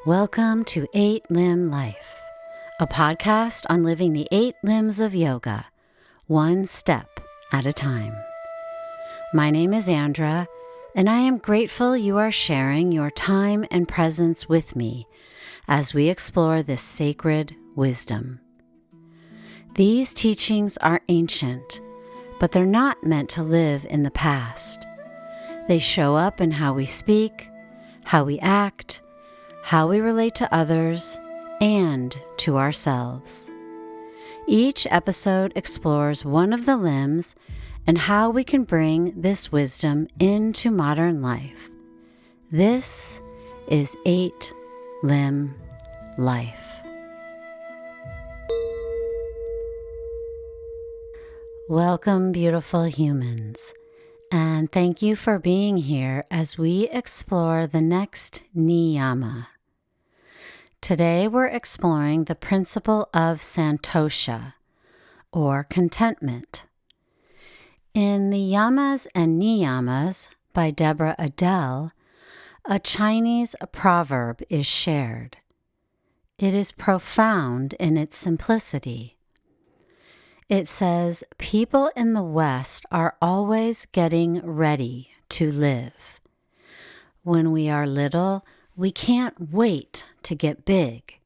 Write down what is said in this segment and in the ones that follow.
Welcome to 8-Limb Life, a podcast on living the 8 limbs of yoga, one step at a time. My name is Andra, and I am grateful you are sharing your time and presence with me as we explore this sacred wisdom. These teachings are ancient, but they're not meant to live in the past. They show up in how we speak, how we act, how we relate to others, and to ourselves. Each episode explores one of the limbs and how we can bring this wisdom into modern life. This is 8-Limb Life. Welcome, beautiful humans, and thank you for being here as we explore the next niyama. Today we're exploring the principle of Santosha, or contentment. In the Yamas and Niyamas by Deborah Adele, a Chinese proverb is shared. It is profound in its simplicity. It says, people in the West are always getting ready to live. When we are little, we can't wait to get big.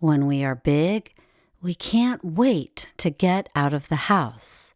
When we are big, we can't wait to get out of the house.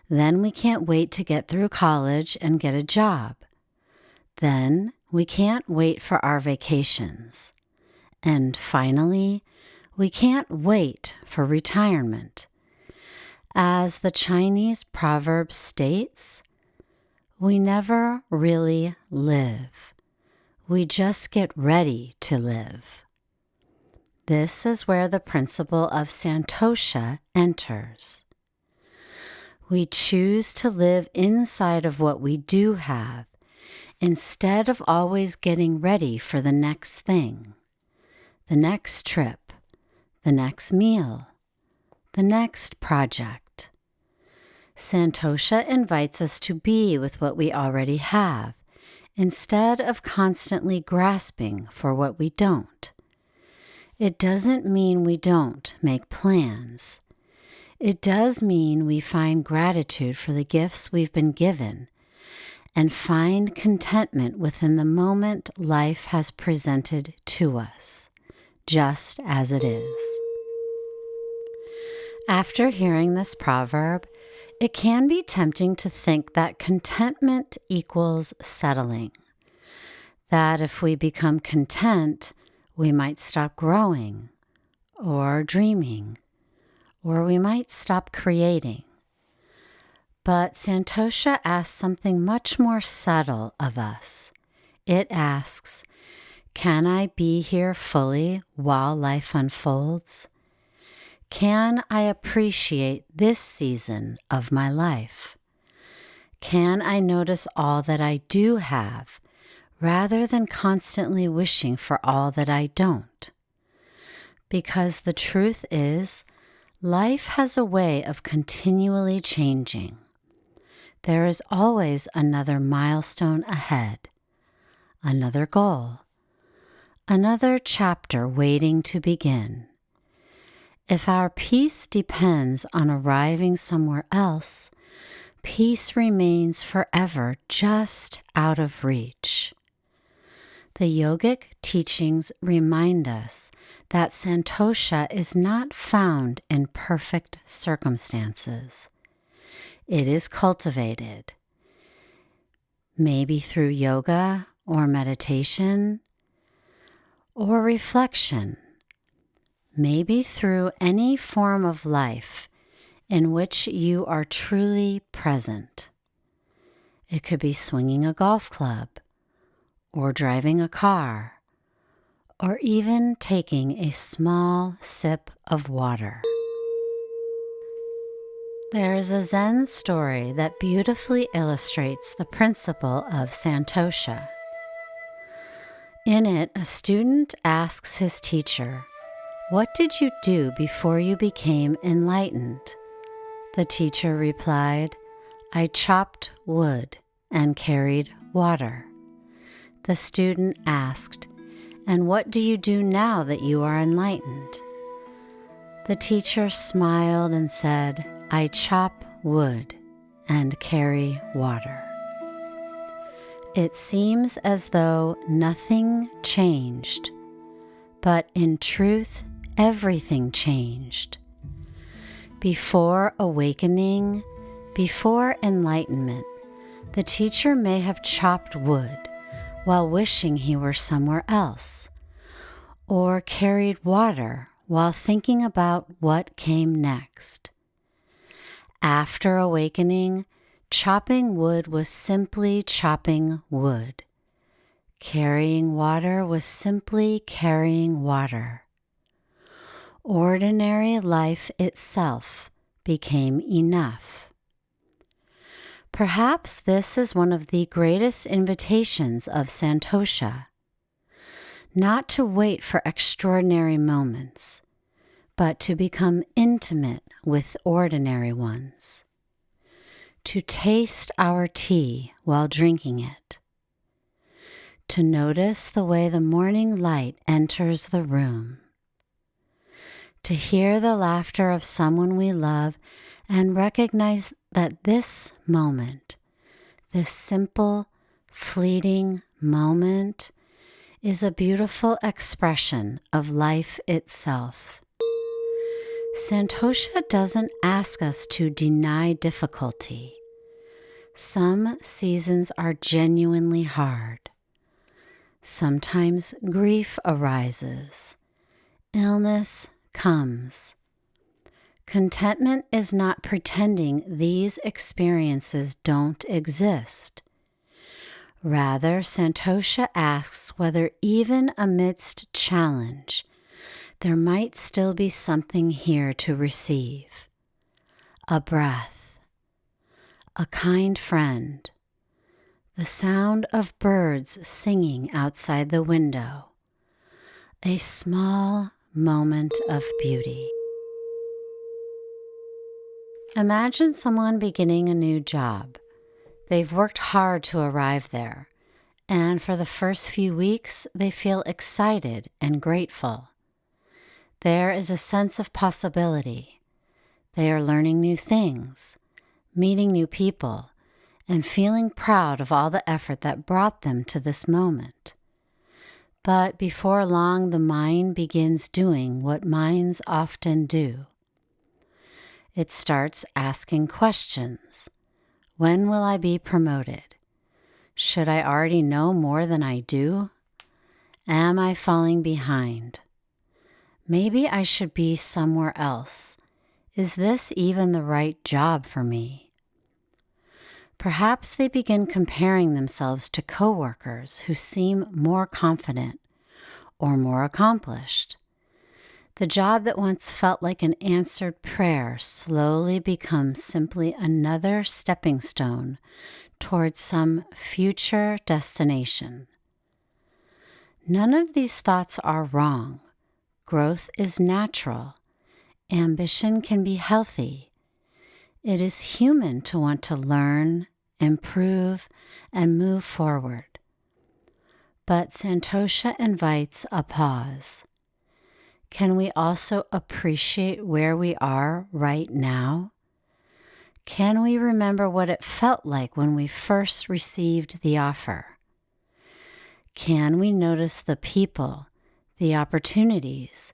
Then we can't wait to get through college and get a job. Then we can't wait for our vacations. And finally, we can't wait for retirement. As the Chinese proverb states, we never really live. We just get ready to live. This is where the principle of Santosha enters. We choose to live inside of what we do have, instead of always getting ready for the next thing, the next trip, the next meal, the next project. Santosha invites us to be with what we already have, instead of constantly grasping for what we don't. It doesn't mean we don't make plans. It does mean we find gratitude for the gifts we've been given and find contentment within the moment life has presented to us, just as it is. After hearing this proverb, it can be tempting to think that contentment equals settling. That if we become content, we might stop growing or dreaming, or we might stop creating. But Santosha asks something much more subtle of us. It asks, can I be here fully while life unfolds? Can I appreciate this season of my life? Can I notice all that I do have, rather than constantly wishing for all that I don't? Because the truth is, life has a way of continually changing. There is always another milestone ahead, another goal, another chapter waiting to begin. If our peace depends on arriving somewhere else, peace remains forever just out of reach. The yogic teachings remind us that Santosha is not found in perfect circumstances. It is cultivated, maybe through yoga or meditation or reflection, maybe through any form of life in which you are truly present. It could be swinging a golf club, or driving a car, or even taking a small sip of water. There is a Zen story that beautifully illustrates the principle of Santosha. In it, a student asks his teacher, "What did you do before you became enlightened?" The teacher replied, "I chopped wood and carried water." The student asked, And what do you do now that you are enlightened?" The teacher smiled and said, "I chop wood and carry water." It seems as though nothing changed, but in truth, everything changed. Before awakening, before enlightenment, the teacher may have chopped wood while wishing he were somewhere else, or carried water while thinking about what came next. After awakening, chopping wood was simply chopping wood. Carrying water was simply carrying water. Ordinary life itself became enough. Perhaps this is one of the greatest invitations of Santosha, not to wait for extraordinary moments, but to become intimate with ordinary ones, to taste our tea while drinking it, to notice the way the morning light enters the room, to hear the laughter of someone we love and recognize that this moment, this simple, fleeting moment, is a beautiful expression of life itself. Santosha doesn't ask us to deny difficulty. Some seasons are genuinely hard. Sometimes grief arises. Illness comes. Contentment is not pretending these experiences don't exist. Rather, Santosha asks whether even amidst challenge, there might still be something here to receive. A breath, a kind friend, the sound of birds singing outside the window, a small moment of beauty. Imagine someone beginning a new job. They've worked hard to arrive there, and for the first few weeks, they feel excited and grateful. There is a sense of possibility. They are learning new things, meeting new people, and feeling proud of all the effort that brought them to this moment. But before long, the mind begins doing what minds often do. It starts asking questions. When will I be promoted? Should I already know more than I do? Am I falling behind? Maybe I should be somewhere else. Is this even the right job for me? Perhaps they begin comparing themselves to coworkers who seem more confident or more accomplished. The job that once felt like an answered prayer slowly becomes simply another stepping stone towards some future destination. None of these thoughts are wrong. Growth is natural. Ambition can be healthy. It is human to want to learn, improve, and move forward. But Santosha invites a pause. Can we also appreciate where we are right now? Can we remember what it felt like when we first received the offer? Can we notice the people, the opportunities,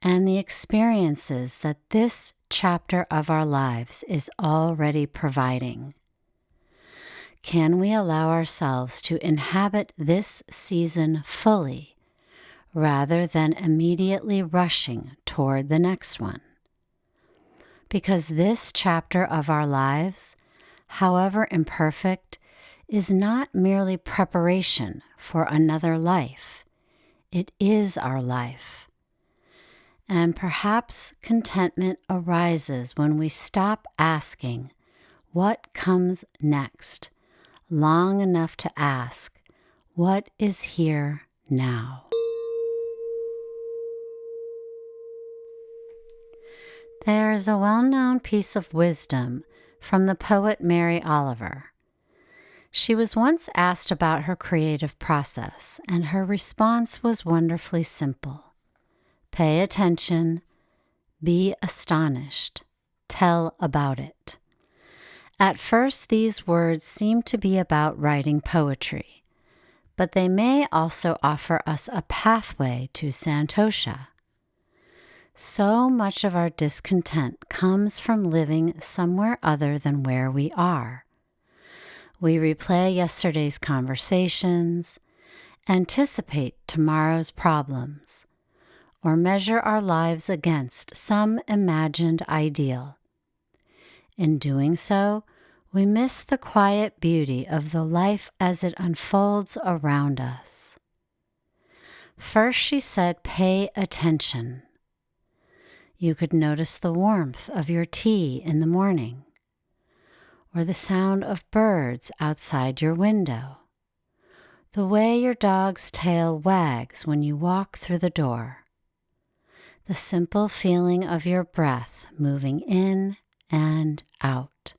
and the experiences that this chapter of our lives is already providing? Can we allow ourselves to inhabit this season fully, rather than immediately rushing toward the next one? Because this chapter of our lives, however imperfect, is not merely preparation for another life. It is our life. And perhaps contentment arises when we stop asking, what comes next, long enough to ask, what is here now? There is a well-known piece of wisdom from the poet Mary Oliver. She was once asked about her creative process, and her response was wonderfully simple. Pay attention, be astonished, tell about it. At first, these words seem to be about writing poetry, but they may also offer us a pathway to Santosha. So much of our discontent comes from living somewhere other than where we are. We replay yesterday's conversations, anticipate tomorrow's problems, or measure our lives against some imagined ideal. In doing so, we miss the quiet beauty of the life as it unfolds around us. First, she said, pay attention. You could notice the warmth of your tea in the morning, or the sound of birds outside your window, the way your dog's tail wags when you walk through the door, the simple feeling of your breath moving in and out.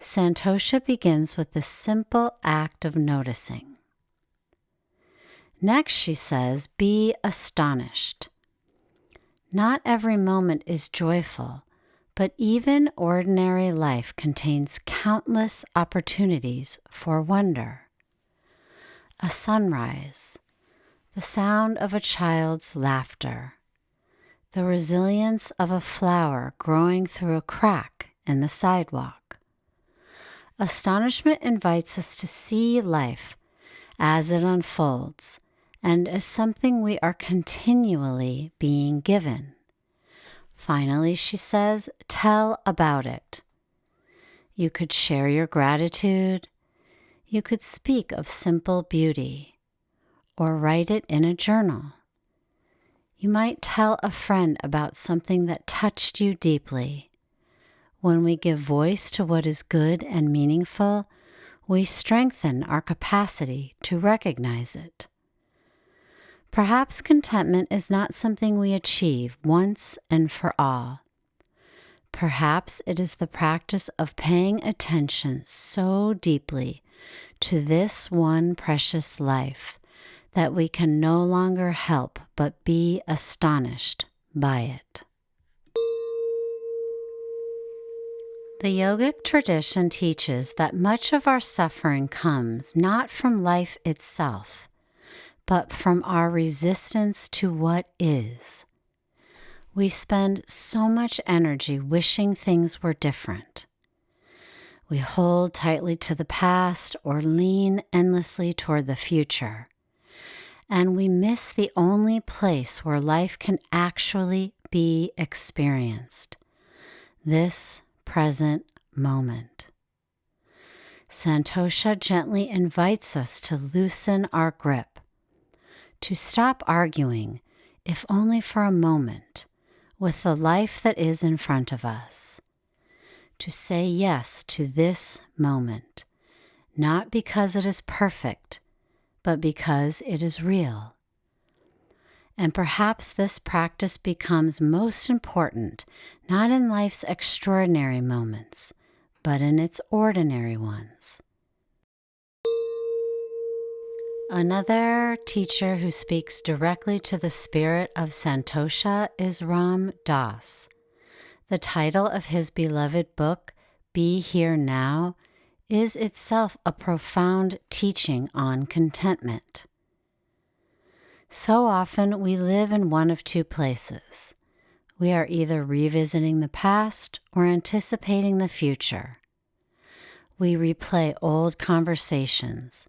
Santosha begins with the simple act of noticing. Next, she says, be astonished. Not every moment is joyful, but even ordinary life contains countless opportunities for wonder. A sunrise, the sound of a child's laughter, the resilience of a flower growing through a crack in the sidewalk. Astonishment invites us to see life as it unfolds and as something we are continually being given. Finally, she says, tell about it. You could share your gratitude. You could speak of simple beauty, or write it in a journal. You might tell a friend about something that touched you deeply. When we give voice to what is good and meaningful, we strengthen our capacity to recognize it. Perhaps contentment is not something we achieve once and for all. Perhaps it is the practice of paying attention so deeply to this one precious life that we can no longer help but be astonished by it. The yogic tradition teaches that much of our suffering comes not from life itself, but from our resistance to what is. We spend so much energy wishing things were different. We hold tightly to the past or lean endlessly toward the future. And we miss the only place where life can actually be experienced, this present moment. Santosha gently invites us to loosen our grip, to stop arguing, if only for a moment, with the life that is in front of us, to say yes to this moment, not because it is perfect, but because it is real. And perhaps this practice becomes most important, not in life's extraordinary moments, but in its ordinary ones. Another teacher who speaks directly to the spirit of Santosha is Ram Dass. The title of his beloved book, Be Here Now, is itself a profound teaching on contentment. So often we live in one of two places. We are either revisiting the past or anticipating the future. We replay old conversations,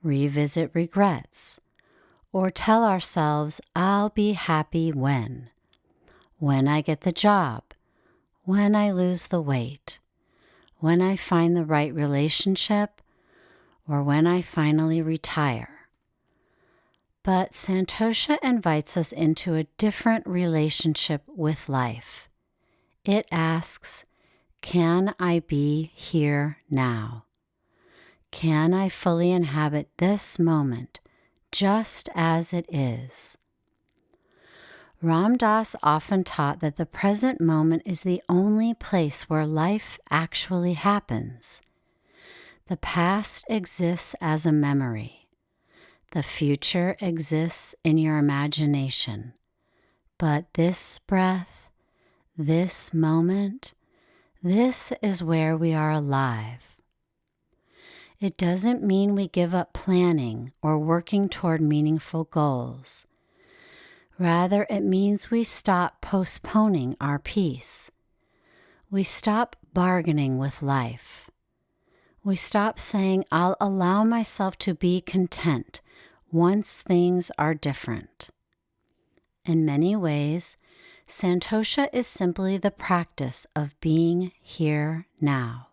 revisit regrets, or tell ourselves, I'll be happy when I get the job, when I lose the weight, when I find the right relationship, or when I finally retire. But Santosha invites us into a different relationship with life. It asks, can I be here now? Can I fully inhabit this moment just as it is? Ram Dass often taught that the present moment is the only place where life actually happens. The past exists as a memory. The future exists in your imagination. But this breath, this moment, this is where we are alive. It doesn't mean we give up planning or working toward meaningful goals. Rather, it means we stop postponing our peace. We stop bargaining with life. We stop saying, I'll allow myself to be content once things are different. In many ways, Santosha is simply the practice of being here now,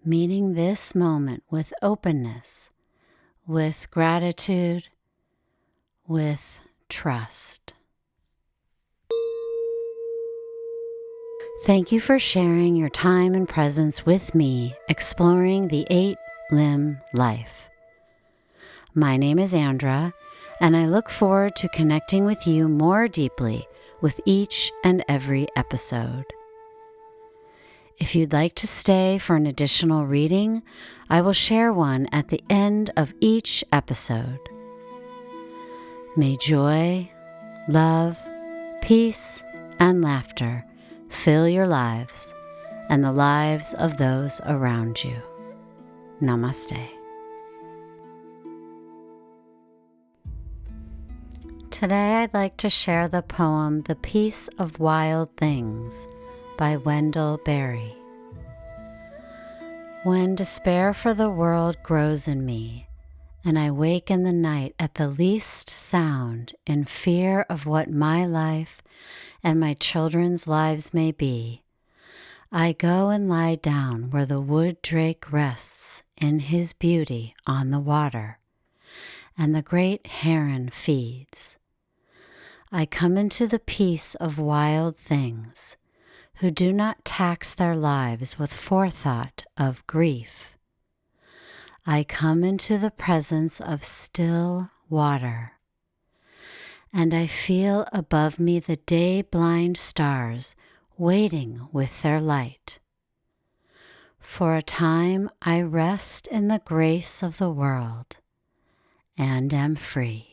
meeting this moment with openness, with gratitude, with trust. Thank you for sharing your time and presence with me, exploring the 8-limb life. My name is Andra, and I look forward to connecting with you more deeply with each and every episode. If you'd like to stay for an additional reading, I will share one at the end of each episode. May joy, love, peace, and laughter fill your lives and the lives of those around you. Namaste. Today I'd like to share the poem The Peace of Wild Things by Wendell Berry. When despair for the world grows in me, and I wake in the night at the least sound in fear of what my life and my children's lives may be, I go and lie down where the wood drake rests in his beauty on the water, and the great heron feeds. I come into the peace of wild things, who do not tax their lives with forethought of grief. I come into the presence of still water, and I feel above me the day-blind stars waiting with their light. For a time I rest in the grace of the world and am free.